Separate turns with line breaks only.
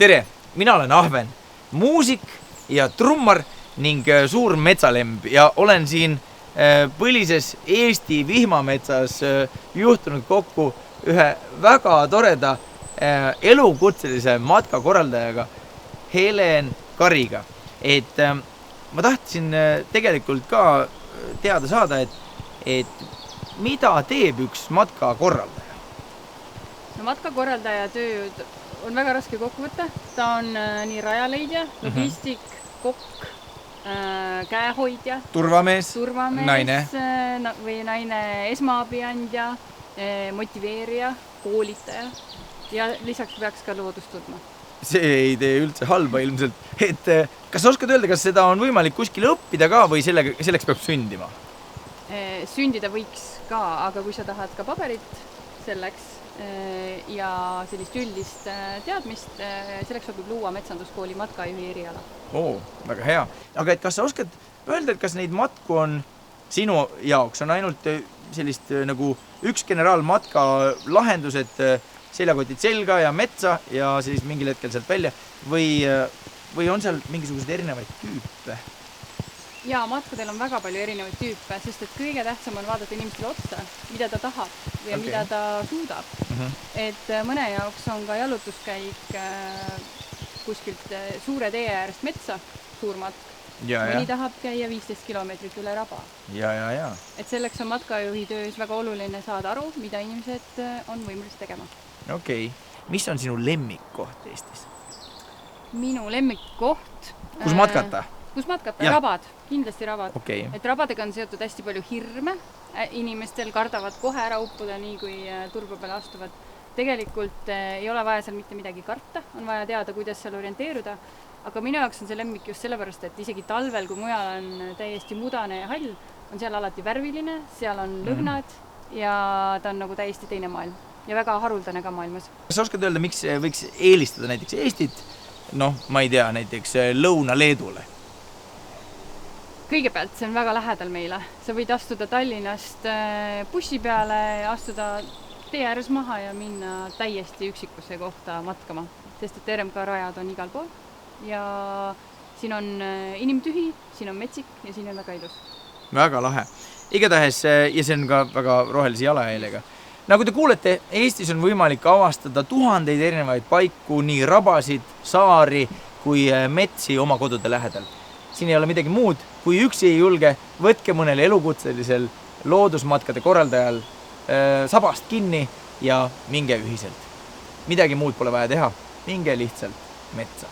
Tere, mina olen Ahven, muusik ja trummar ning suur metsalemb ja olen siin põlises Eesti vihmametsas juhtunud kokku ühe väga toreda elukutselise matkakorraldajaga Helen Kariga. Et ma tahtsin tegelikult ka teada saada, et mida teeb üks matkakorraldaja?
No, matkakorraldaja tööd on väga raske kokku võtta. Ta on nii rajaleidja, logistik, kokk, käehoidja,
turvamees, naine
või naine, esmaabiandja, motiveerija, koolitaja ja lisaks peaks ka loodust tundma.
See ei tee üldse halba ilmselt. Et kas sa oskad öelda, kas seda on võimalik kuskil õppida ka või selleks peab sündima?
Sündida võiks ka, aga kui sa tahad ka paberit selleks ja sellist üldist teadmist, selleks sobib luua metsanduskooli matkajuhi eriala.
Väga hea. Aga et kas sa oskad öelda, et kas neid matku on sinu jaoks on ainult sellist nagu üks generaalmatka lahendus, et seljakotid selga ja metsa ja siis mingil hetkel sealt välja või on seal mingisuguseid erinevaid tüüpe?
Jaa, matkadel on väga palju erinevaid tüüpe, sest et kõige tähtsam on vaadata inimestele otsa, mida ta tahab või mida ta suudab. Et mõne jaoks on ka jalutuskäik kuskilt suure tee äärest metsa, suur matk. Mõni tahab käia 15 kilomeetrit üle raba. Et selleks on matkajuhi töös väga oluline saada aru, mida inimesed on võimelised tegema.
Okei. Mis on sinu lemmikkoht Eestis?
Minu lemmikkoht?
Kus matkata?
Kus matkata? Rabad. Kindlasti rabad. Et rabadega on seotud hästi palju hirme. Inimestel kardavad kohe ära uppuda nii, kui turba peale astuvad. Tegelikult ei ole vaja seal mitte midagi karta. On vaja teada, kuidas seal orienteeruda. Aga minu jaoks on see lemmik just sellepärast, et isegi talvel, kui mujal on täiesti mudane ja hall, on seal alati värviline, seal on lõhnad ja ta on nagu täiesti teine maailm. Ja väga haruldane ka maailmas.
Kas sa oskad öelda, miks võiks eelistada näiteks Eestit, ma ei tea, näiteks Lõuna-Leedule?
Kõigepealt, see on väga lähedal meile. Sa võid astuda Tallinnast bussi peale, astuda tee ääres maha ja minna täiesti üksikusse kohta matkama. Sest et RMK rajad on igal pool ja siin on inimtühi, siin on metsik ja siin on väga ilus. Väga
lahe. Igatahes, ja see on ka väga rohelise jalajäljega. Nagu te kuulete, Eestis on võimalik avastada tuhandeid erinevaid paiku, nii rabasid, saari kui metsi oma kodude lähedal. Siin ei ole midagi muud, kui üksi ei julge, võtke mõnel elukutselisel loodusmatkade korraldajal sabast kinni ja minge ühiselt. Midagi muud pole vaja teha, minge lihtsalt metsa.